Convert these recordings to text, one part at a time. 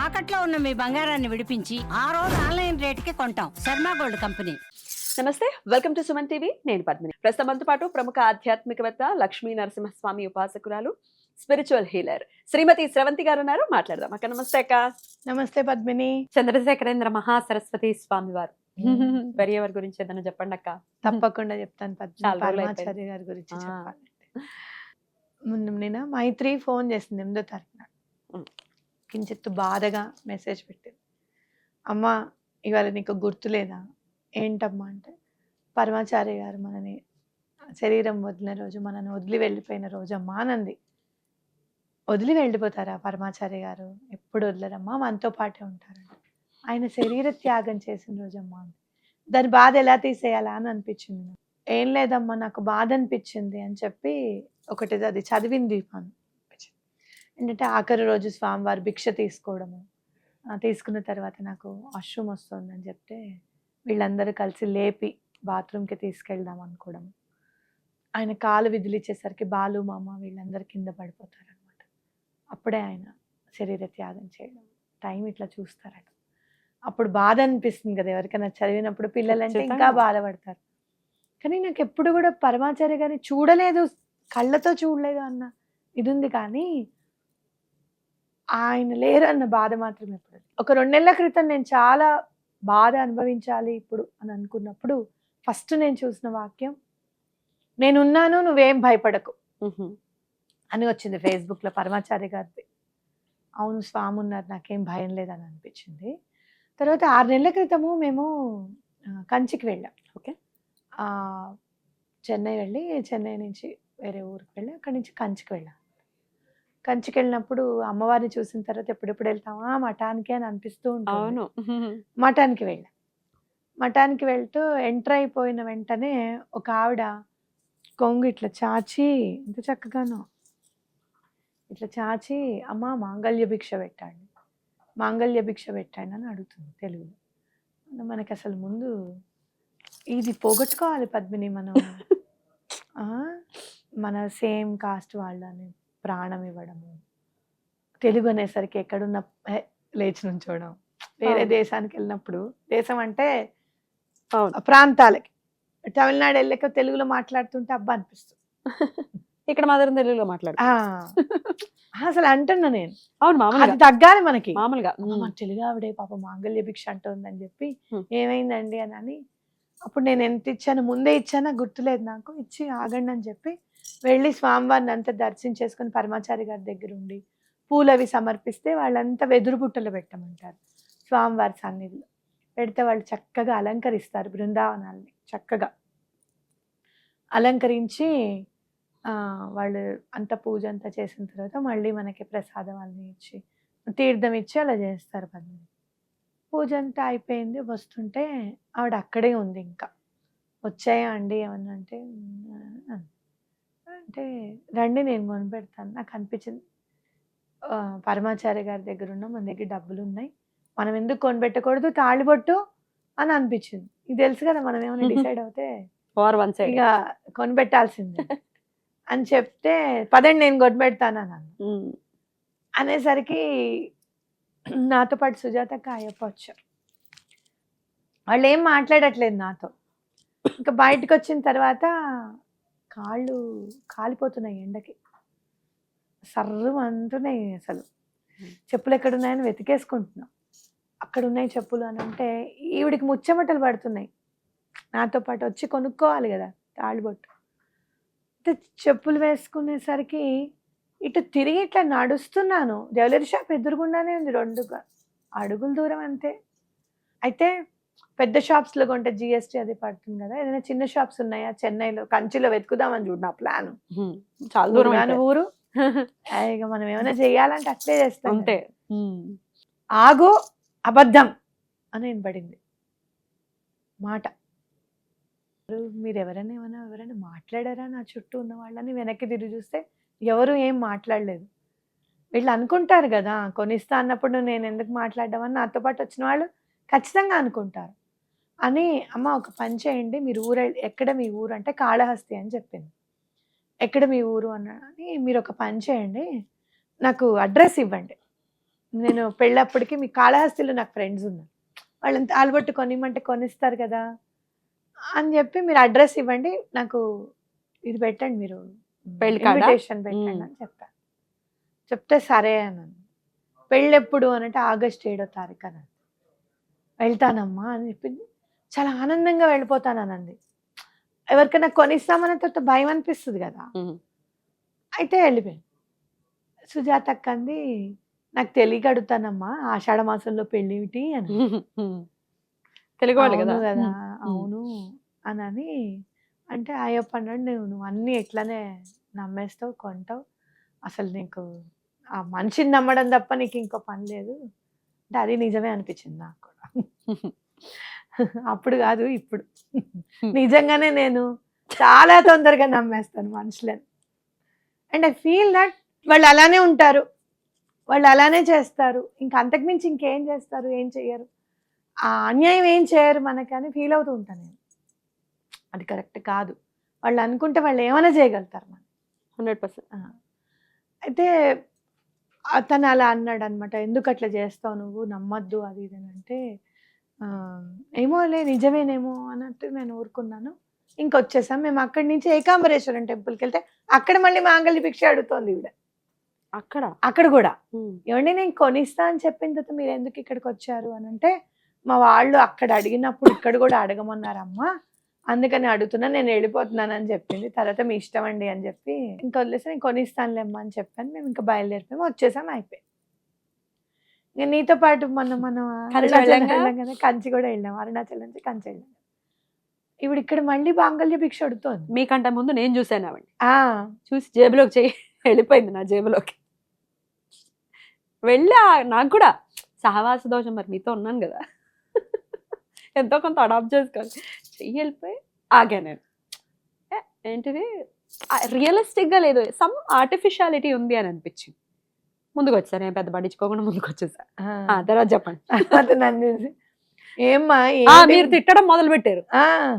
తాకట్లో ఉన్న మీ బంగారాన్ని విడిపించి ఆ రోజు ఆన్లైన్ రేటుకి కొంటాం. Sharma gold company. నమస్తే, వెల్కమ్ టు సుమన్ టీవీ. నేను పద్మిని. ప్రస్తుతంతో పాటు ప్రముఖ ఆధ్యాత్మికవేత్త లక్ష్మీ నరసింహస్వామి ఉపాసకురాలు, స్పిరిచువల్ హీలర్ శ్రీమతి స్రవంతి గారు ఉన్నారు. మాట్లాడదాం. అక్క నమస్తే. అక్క నమస్తే పద్మిని. చంద్రశేఖరేంద్ర మహాసరస్వతి స్వామి వారు పెరియవారి గురించి ఏదైనా చెప్పండి అక్క. తప్పకుండా చెప్తాను పద్మిని. చాలా రోజులు పరమాచార్య గారి గురించి చెప్పాలంటే ముందు నిన్న మైత్రి ఫోన్ చేసింది 8వ తారీఖున. కించిత్తు బాధగా మెసేజ్ పెట్టింది. అమ్మ ఇవాళ నీకు గుర్తులేదా? ఏంటమ్మా అంటే, పరమాచార్య గారు మనని శరీరం వదిలిన రోజు, మనని వదిలి వెళ్ళిపోయిన రోజు అమ్మా అనంది. వదిలి వెళ్ళిపోతారా పరమాచార్య గారు? ఎప్పుడు వదలరమ్మా, మనతో పాటే ఉంటారంట. ఆయన శరీర త్యాగం చేసిన రోజమ్మా అని. దాని బాధ ఎలా తీసేయాలా అని అనిపించింది నాకు. ఏం లేదమ్మా, నాకు బాధ అనిపించింది అని చెప్పి ఒకటి అది చదివింది అని ఏంటంటే, ఆఖరి రోజు స్వామివారు భిక్ష తీసుకోవడము, తీసుకున్న తర్వాత నాకు వాష్రూమ్ వస్తుందని చెప్తే వీళ్ళందరూ కలిసి లేపి బాత్రూమ్కి తీసుకెళ్దాం అనుకోవడం. ఆయన కాలు విదిలిచ్చేసరికి బాలు మామ వీళ్ళందరూ కింద పడిపోతారనమాట. అప్పుడే ఆయన శరీర త్యాగం చేయడం. టైం ఇట్లా చూస్తారట. అప్పుడు బాధ అనిపిస్తుంది కదా ఎవరికైనా చదివినప్పుడు. పిల్లలంటే ఇంకా బాధపడతారు. కానీ నాకు ఎప్పుడు కూడా పరమాచార్య గారిని చూడలేదు, కళ్ళతో చూడలేదు అన్న ఇది ఉంది. కానీ ఆయన లేరు అన్న బాధ మాత్రం ఎప్పుడు. ఒక 2 నెలల క్రితం నేను చాలా బాధ అనుభవించాలి ఇప్పుడు అని అనుకున్నప్పుడు ఫస్ట్ నేను చూసిన వాక్యం, నేనున్నాను నువ్వేం భయపడకు అని వచ్చింది ఫేస్బుక్లో పరమాచార్య గారిది. అవును, స్వామి ఉన్నారు, నాకేం భయం లేదని అనిపించింది. తర్వాత 6 నెలల క్రితము మేము కంచికి వెళ్ళాం. ఓకే, చెన్నై వెళ్ళి, చెన్నై నుంచి వేరే ఊరికి వెళ్ళి, అక్కడి నుంచి కంచికి వెళ్ళాం. కంచికి వెళ్ళినప్పుడు అమ్మవారిని చూసిన తర్వాత ఎప్పుడెప్పుడు వెళ్తామా మఠానికి అని అనిపిస్తూ ఉంటుంది. మఠానికి వెళ్ళాం. మఠానికి వెళ్తూ ఎంటర్ అయిపోయిన వెంటనే ఒక ఆవిడ కొంగు ఇట్లా చాచి, ఎంత చక్కగానో ఇట్లా చాచి, అమ్మ మాంగళ్య భిక్ష పెట్టండి, మాంగళ్య భిక్ష పెట్టండి అని అడుగుతుంది తెలుగులో. మనకి అసలు ముందు ఇది పోగొట్టుకోవాలి పద్మిని మనం. మన సేమ్ కాస్ట్ వాళ్ళని ప్రాణం ఇవ్వడము, తెలుగు అనేసరికి ఎక్కడున్న లేచి నుంచోవడం. వేరే దేశానికి వెళ్ళినప్పుడు, దేశం అంటే ప్రాంతాలకి, తమిళనాడు వెళ్ళక తెలుగులో మాట్లాడుతుంటే అబ్బా అనిపిస్తుంది. ఇక్కడ మాత్రం తెలుగులో మాట్లాడు అసలు అంటున్నా నేను. అవును, అది తగ్గాలి మనకి. మామూలుగా మన తెలుగు ఆవిడే పాప మాంగళ్య భిక్ష అంటుందని చెప్పి ఏమైందండి అని. అప్పుడు నేను ఎంత ఇచ్చాను, ముందే ఇచ్చానా గుర్తులేదు నాకు. ఇచ్చి ఆగండి అని చెప్పి వెళ్ళి స్వామివారిని అంతా దర్శించేసుకుని పరమాచారి గారి దగ్గర ఉండి పూలు అవి సమర్పిస్తే వాళ్ళంతా వెదురు బుట్టలు పెట్టమంటారు. స్వామివారి సన్నిధిలో పెడితే వాళ్ళు చక్కగా అలంకరిస్తారు. బృందావనాల్ని చక్కగా అలంకరించి వాళ్ళు అంత పూజ అంతా చేసిన తర్వాత మళ్ళీ మనకి ప్రసాదం అన్నీ ఇచ్చి తీర్థం ఇచ్చి అలా చేస్తారు. పూజ అంతా అయిపోయింది. వస్తుంటే ఆవిడ అక్కడే ఉంది. ఇంకా వచ్చాయా అండి ఏమన్నా అంటే, అంటే రండి నేను కొనిపెడతాను. నాకు అనిపించింది పరమాచార్య గారి దగ్గర ఉన్న మన దగ్గర డబ్బులు ఉన్నాయి, మనం ఎందుకు కొనిపెట్టకూడదు తాళిబొట్టు అని అనిపించింది. ఇది తెలుసు కదా, మనం ఏమైనా డిసైడ్ అవుతే ఇక కొనిపెట్టాల్సిందే అని చెప్తే, పదండి నేను కొనిపెడతాను అన్నాను. అనేసరికి నాతో పాటు సుజాతక్క అయ్యప్ప వచ్చారు. వాళ్ళు ఏం మాట్లాడట్లేదు నాతో. ఇంకా బయటకు వచ్చిన తర్వాత కాళ్ళు కాలిపోతున్నాయి ఎండకి, సర్రు అంటున్నాయి. అసలు చెప్పులు ఎక్కడున్నాయని వెతికేసుకుంటున్నాం. అక్కడ ఉన్నాయి చెప్పులు అని అంటే ఈవిడికి ముచ్చమటలు పడుతున్నాయి. నాతో పాటు వచ్చి కొనుక్కోవాలి కదా తాళిబొట్టు. చెప్పులు వేసుకునేసరికి ఇటు తిరిగి ఇట్లా నడుస్తున్నాను. జ్యువెలరీ షాప్ ఎదురుగుండానే ఉంది, 2 అడుగుల దూరం అంతే. అయితే పెద్ద షాప్స్లో కొంటే జిఎస్టీ అది పడుతుంది కదా, ఏదైనా చిన్న షాప్స్ ఉన్నాయా చెన్నైలో, కంచిలో వెతుకుదామని చూడు నా ప్లాన్. చాలా దూరం ఊరు ఇక మనం ఏమైనా చెయ్యాలంటే అట్లే చేస్తాం. అంటే ఆగు అబద్ధం అని పడింది మాట. మీరు ఎవరైనా మాట్లాడారా నా చుట్టూ ఉన్న వాళ్ళని వెనక్కి తిరిగి చూస్తే ఎవరు ఏం మాట్లాడలేదు. వీళ్ళు అనుకుంటారు కదా కొనిస్తా అన్నప్పుడు నేను ఎందుకు మాట్లాడడం అని నాతో పాటు వచ్చిన వాళ్ళు ఖచ్చితంగా అనుకుంటారు అని. అమ్మ ఒక పని చేయండి, మీరు ఎక్కడ మీ ఊరు అంటే కాళహస్తి అని చెప్పింది. ఎక్కడ మీ ఊరు అని, మీరు ఒక పని చేయండి, నాకు అడ్రస్ ఇవ్వండి, నేను పెళ్ళప్పటికి మీ కాళహస్తిలో నాకు ఫ్రెండ్స్ ఉన్నారు, వాళ్ళని తాళబొట్టు కొనిమంటే కొనిస్తారు కదా అని చెప్పి మీరు అడ్రస్ ఇవ్వండి, నాకు ఇది పెట్టండి, మీరు పెళ్లి కార్డా? ఇన్విటేషన్ పెట్టండి అని చెప్పాను. చెప్తే సరే అన్నాను. పెళ్ళి ఎప్పుడు అని అంటే ఆగస్ట్ 7వ తారీఖు అన్నాను. వెళ్తానమ్మా అని చెప్పింది. చాలా ఆనందంగా వెళ్ళిపోతానండి. ఎవరికైనా కొనిస్తామన్న తర్వాత భయం అనిపిస్తుంది కదా. అయితే వెళ్ళిపోయాను. సుజాత అక్క అంది, నాకు తెలియక అడుగుతానమ్మా, ఆషాఢ మాసంలో పెళ్ళిటి అని. తెలుగు వాళ్ళు అవును కదా. కదా, అవును అని అంటే అయ్యప్ప అన్నాడు, నువ్వు అన్నీ ఎట్లనే నమ్మేస్తావు, కొంటావు, అసలు నీకు ఆ మనిషిని నమ్మడం తప్ప నీకు ఇంకో పని లేదు అంటే అది నిజమే అనిపించింది నాకు కూడా. అప్పుడు కాదు ఇప్పుడు. నిజంగానే నేను చాలా తొందరగా నమ్మేస్తాను మనుషులని. అండ్ ఐ ఫీల్ దట్ వాళ్ళు అలానే ఉంటారు, వాళ్ళు అలానే చేస్తారు, ఇంకా అంతకుమించి ఇంకేం చేస్తారు, ఏం చెయ్యరు, ఆ అన్యాయం ఏం చేయరు మనకని ఫీల్ అవుతూ ఉంటాను నేను. అది కరెక్ట్ కాదు, వాళ్ళు అనుకుంటే వాళ్ళు ఏమైనా చేయగలుగుతారు మనం. 100%. అయితే అతను అలా అన్నాడు అనమాట, ఎందుకు అట్లా చేస్తావు నువ్వు, నమ్మద్దు అది ఇది అని అంటే ఏమోలే నిజమేనేమో అన్నట్టు నేను ఊరుకున్నాను. ఇంకొచ్చేసాం మేము. అక్కడి నుంచి ఏకాంబరేశ్వరం టెంపుల్కి వెళ్తే అక్కడ మళ్ళీ మాంగళ్య భిక్ష అడుగుతోంది ఈవిడ. అక్కడ కూడా ఏమండి నేను కొనిస్తా అని చెప్పిన తర్వాత మీరు ఎందుకు ఇక్కడికి వచ్చారు అని అంటే, మా వాళ్ళు అక్కడ అడిగినప్పుడు ఇక్కడ కూడా అడగమన్నారమ్మా, అందుకని అడుగుతున్నా, నేను వెళ్ళిపోతున్నాను అని చెప్పింది. తర్వాత మీ ఇష్టం అండి అని చెప్పి ఇంకా వదిలేసి నేను కొనిస్తానులేమ్మా అని చెప్పాను. మేము ఇంకా బయలుదేరిపోయాము, వచ్చేసాము, అయిపోయి. ఇంకా నీతో పాటు మనం అరుణాచలం వెళ్ళాం కదా, కంచి కూడా వెళ్ళాం, అరుణాచలం నుంచి కంచి వెళ్ళాం. ఇప్పుడు ఇక్కడ మళ్ళీ మాంగళ్య భిక్ష అడుగుతోంది. మీకంటే ముందు నేను చూసాను ఆవిడ. చూసి జేబులోకి చెయ్యి వెళ్ళిపోయింది నా జేబులోకి. వెళ్ళా, నాకు కూడా సహవాస దోషం, మరి మీతో ఉన్నాను కదా, ఎంతో కొంత అడాప్ట్ చేసుకోవాలి. చెయ్యి వెళ్ళిపోయి ఆగా నేను. ఏంటిది రియలిస్టిక్గా లేదు, సమ్ ఆర్టిఫిషియాలిటీ ఉంది అని అనిపించింది. ముందుకు వచ్చాను, నేను పెద్ద పట్టించుకోకుండా ముందుకు వచ్చేసా. తర్వాత చెప్పండి. నన్ను ఏమ్మా మీరు తిట్టడం మొదలు పెట్టారు.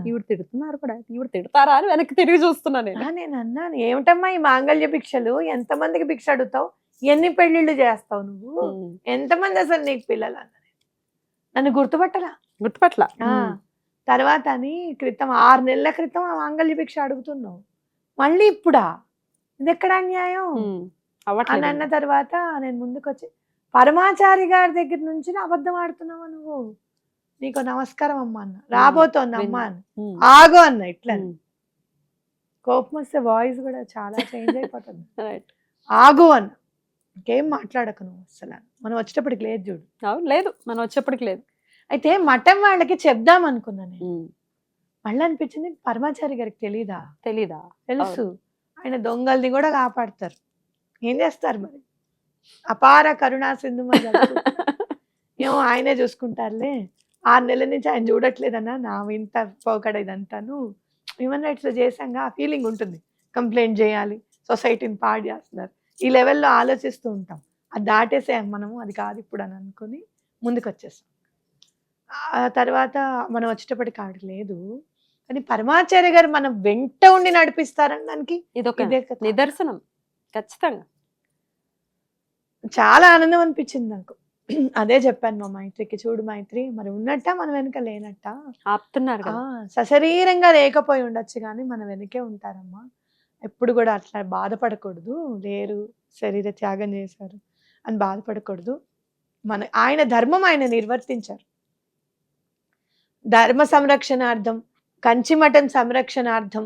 ఈవిడ తిడుతున్నారు కూడా, ఈవిడ తిడతారా అని వెనక్కి తిరిగి చూస్తున్నా నేను అన్నాను, ఏమిటమ్మా ఈ మాంగళ్య భిక్షలు, ఎంతమందికి భిక్ష అడుగుతావు, ఎన్ని పెళ్లిళ్ళు చేస్తావు నువ్వు, ఎంతమంది అసలు నీకు పిల్లలు అన్న. నన్ను గుర్తుపట్ల. తర్వాత అని క్రితం 6 నెలల క్రితం ఆ మాంగళ్య భిక్ష అడుగుతున్నావు, మళ్ళీ ఇప్పుడా, ఇది ఎక్కడ అన్యాయం అని అన్న తర్వాత నేను ముందుకు వచ్చి, పరమాచారి గారి దగ్గర నుంచి అబద్ధం ఆడుతున్నావా నువ్వు, నీకు నమస్కారం అమ్మా అన్న, రాబోతోంది అమ్మా అని, ఆగు అన్న. ఇట్లా కోపం వస్తే వాయిస్ కూడా చాలా చేంజ్ అయిపోతుంది. ఆగు అన్న, ఇంకేం మాట్లాడక నువ్వు అసలు, మనం వచ్చేటప్పటికి లేదు చూడు. లేదు, మనం వచ్చేప్పటికి లేదు. అయితే మఠం వాళ్ళకి చెప్దాం అనుకున్నాను, మళ్ళీ అనిపించింది పరమాచారి గారికి తెలీదా, తెలుసు, ఆయన దొంగల్ని కూడా కాపాడతారు, ఏం చేస్తారు మరి, అపార కరుణా సింధు ఏమో ఆయనే చూసుకుంటారులే, 6 నెలల నుంచి ఆయన చూడట్లేదన్నా, నా ఇంత పోకడ ఇదంతాను హ్యూమన్ రైట్స్లో చేశాంగా, ఆ ఫీలింగ్ ఉంటుంది, కంప్లైంట్ చేయాలి, సొసైటీని పాడు చేస్తున్నారు, ఈ లెవెల్లో ఆలోచిస్తూ ఉంటాం. అది దాటేసాం మనము, అది కాదు ఇప్పుడు అని అనుకుని ముందుకు వచ్చేసాం. ఆ తర్వాత మనం వచ్చేటప్పటికి ఆవిడ లేదు, కానీ పరమాచార్య గారు మనం వెంట ఉండి నడిపిస్తారనడానికి ఇదొక నిదర్శనం. ఖచ్చితంగా చాలా ఆనందం అనిపించింది నాకు. అదే చెప్పాను మా మైత్రికి, చూడు మైత్రి, మరి ఉన్నట్ట మన వెనక లేనట్ట, ఆపుతున్నారు, సశరీరంగా లేకపోయి ఉండొచ్చు కానీ మన వెనకే ఉంటారమ్మా, ఎప్పుడు కూడా అట్లా బాధపడకూడదు, లేరు శరీర త్యాగం చేశారు అని బాధపడకూడదు, ఆయన ధర్మం ఆయన నిర్వర్తించారు, ధర్మ సంరక్షణార్థం, కంచిమఠం సంరక్షణార్థం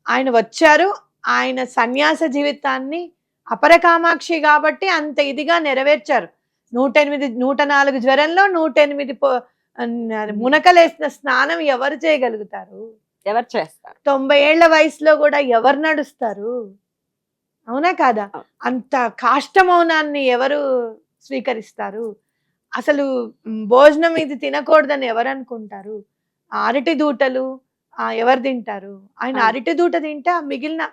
ఆయన వచ్చారు. ఆయన సన్యాస జీవితాన్ని అపరకామాక్షి కాబట్టి అంత ఇదిగా నెరవేర్చారు. 104 జ్వరంలో 108 మునకలేసిన స్నానం ఎవరు చేయగలుగుతారు, ఎవరు చేస్తారు, 90 ఏళ్ల వయసులో కూడా ఎవరు నడుస్తారు, అవునా కాదా, అంత కాష్టమౌనాన్ని ఎవరు స్వీకరిస్తారు, అసలు భోజనం ఇది తినకూడదని ఎవరు అనుకుంటారు, అరటి దూటలు ఎవరు తింటారు, ఆయన అరటి దూట తింటే ఆ మిగిలిన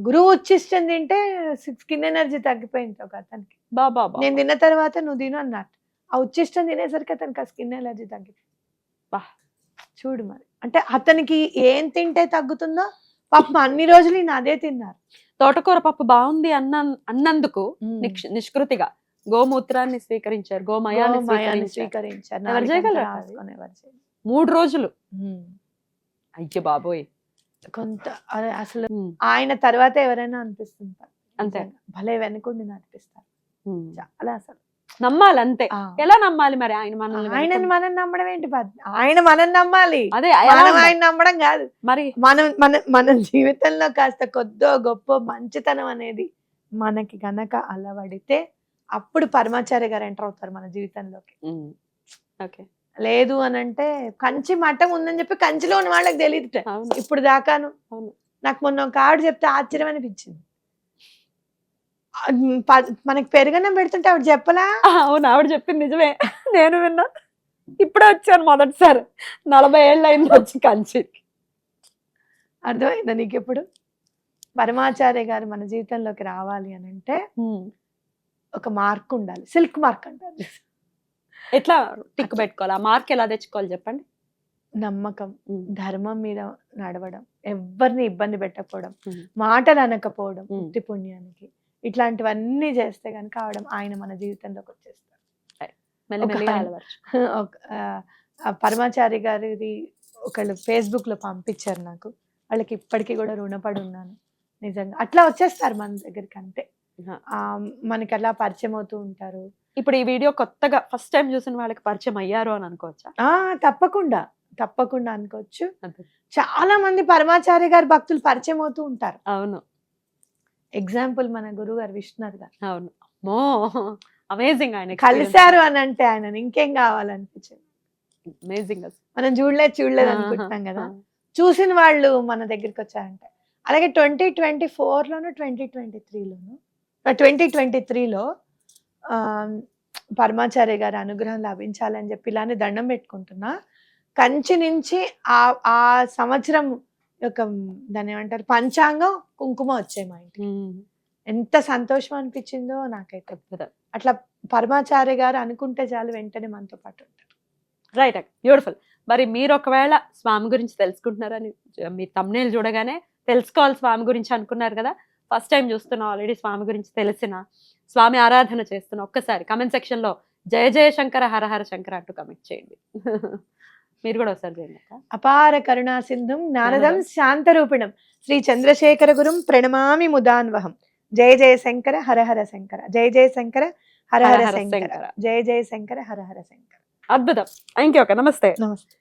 గురువు ఉచ్చిష్టం తింటే స్కిన్ ఎనర్జీ తగ్గిపోయింది ఒక అతనికి. నేను తిన్న తర్వాత నువ్వు తిను అన్నట్టు, ఆ ఉచ్చిష్టం తినేసరికి అతనికి ఆ స్కిన్ ఎనర్జీ తగ్గిపోయింది. చూడు మరి, అంటే అతనికి ఏం తింటే తగ్గుతుందో, పాపం అన్ని రోజులు ఈయన అదే తిన్నారు. తోటకూర పప్పు బాగుంది అన్నందుకు నిష్కృతిగా గోమూత్రాన్ని స్వీకరించారు, గోమయాన్ని గోమయాన్ని స్వీకరించారు. స్వీకరించారు. ఎవరు నాలుగంతా చేయగలరు? రాసుకొని ఎవరు చేయగలరు? 3 రోజులు. ఉమ్. అయ్య బాబోయ్. కొంత అదే అసలు ఉమ్, ఆయన తర్వాత ఎవరైనా అనిపిస్తుంది అంతే. నిజంగా. భలే వెనుకుండి నడిపిస్తారు ఉమ్. చాలా అసలు. నమ్మాలి అంతే. ఆ. ఎలా నమ్మాలి మరి ఆయన మనల్ని ఆయనని వెనుక- మనం నమ్మడం ఏంటి ఆయన మనం నమ్మాలి, అదే ఎలా మనం నమ్మాలి? ఆయన నమ్మడం కాదు. మరి మనం మన జీవితంలో కాస్త కొద్దో గొప్ప మంచితనం అనేది మనకి గనక అలవడితే అప్పుడు పరమాచార్య గారు ఎంటర్ అవుతారు మన జీవితంలోకి. ఉమ్, ఓకే. లేదు అని అంటే కంచి మఠం ఉందని చెప్పి కంచిలో ఉన్న వాళ్ళకి తెలియదు అవును. ఇప్పుడు దాకాను. అవును. నాకు మొన్న ఒక ఆవిడ చెప్తే ఆశ్చర్యం అనిపించింది. మనకి పెరుగన్నం పెడుతుంటే ఆవిడ చెప్పలా? అవును, ఆవిడ చెప్పింది నిజమే. నేను విన్నా. ఇప్పుడే వచ్చాను మొదటిసారి. 40 ఏళ్ళు అయింది వచ్చి కంచి. అర్థమైందా నీకు? ఎప్పుడు పరమాచార్య గారు మన జీవితంలోకి రావాలి అని అంటే ఒక మార్క్ ఉండాలి, సిల్క్ మార్క్ అంటారు. ఎట్లా టిక్ పెట్టుకోవాలి? ఆ మార్క్ ఎలా తెచ్చుకోవాలి చెప్పండి. నమ్మకం, ఉమ్, ధర్మం మీద నడవడం, ఎవరిని ఇబ్బంది పెట్టకపోవడం, ఉమ్, మాటలు అనకపోవడం, ఉమ్. ఉత్తి పుణ్యానికి ఇట్లాంటివన్నీ చేస్తే కనుక ఆయన మన జీవితంలోకి వచ్చేస్తారు. మెల్లిమెల్లిగా ఒక- అలవర్చు. ఆ పరమాచారి గారిది ఒకళ్ళు ఫేస్బుక్ లో పంపించారు నాకు. వాళ్ళకి ఇప్పటికీ కూడా రుణపడి ఉన్నాను నిజంగా. అట్లా వచ్చేస్తారు మన దగ్గరికి అంతే. ఆ మనకి అలా పరిచయం అవుతూ ఉంటారు. ఇప్పుడు ఈ వీడియో కొత్తగా ఫస్ట్ టైం చూసిన వాళ్ళకి పరిచయం అయ్యారు అని అనుకోవచ్చా? తప్పకుండా తప్పకుండా అనుకోవచ్చు. అంతే. చాలా మంది పరమాచార్య గారి భక్తులు పరిచయం అవుతూ ఉంటారు. అవును, ఎగ్జాంపుల్ మన గురువు గారు విష్ణునాథ్ గారు అవును. మో అమేజింగ్. ఆయన కలిశారు అని అంటే ఆయన ఇంకేం కావాలనిపించింది. అమేజింగ్. మనం చూడలేదు అనుకుంటున్నాం కదా, చూసిన వాళ్ళు మన దగ్గరికి వచ్చారంటే. అలాగే 2024లోను 2023లోను 2023లో పరమాచార్య గారి అనుగ్రహం లభించాలని చెప్పి ఇలానే దండం పెట్టుకుంటున్నా. కంచి నుంచి ఆ సంవత్సరం యొక్క దాన్ని ఏమంటారు పంచాంగం, కుంకుమ వచ్చాయి మా ఇంటికి. ఎంత సంతోషం అనిపించిందో నాకైతే. అట్లా పరమాచార్య గారు అనుకుంటే చాలు వెంటనే మనతో పాటు ఉంటారు. Right, beautiful. మరి మీరు ఒకవేళ స్వామి గురించి తెలుసుకుంటున్నారని మీ thumbnail చూడగానే తెలుసుకోవాలి స్వామి గురించి అనుకున్నారు కదా, ఫస్ట్ టైం చూస్తున్నా, ఆల్రెడీ స్వామి గురించి తెలిసిన, స్వామి ఆరాధన చేస్తున్నా, ఒక్కసారి కమెంట్ సెక్షన్ లో జయ జయ శంకర హర హర శంకర అంటూ కమెంట్ చేయండి. మీరు కూడా ఒకసారి చేయండి అక్క. అపార కరుణా సింధుం నారదం శాంతరూపిణం శ్రీ చంద్రశేఖర గురుం ప్రణమామి ముదాన్వహం. జయ జయ శంకర హర హర శంకర, జయ జయ శంకర హర హర శంకర, జయ జయ శంకర హర హర శంకర. అద్భుతం. థ్యాంక్ యూ అక్క. నమస్తే. నమస్తే.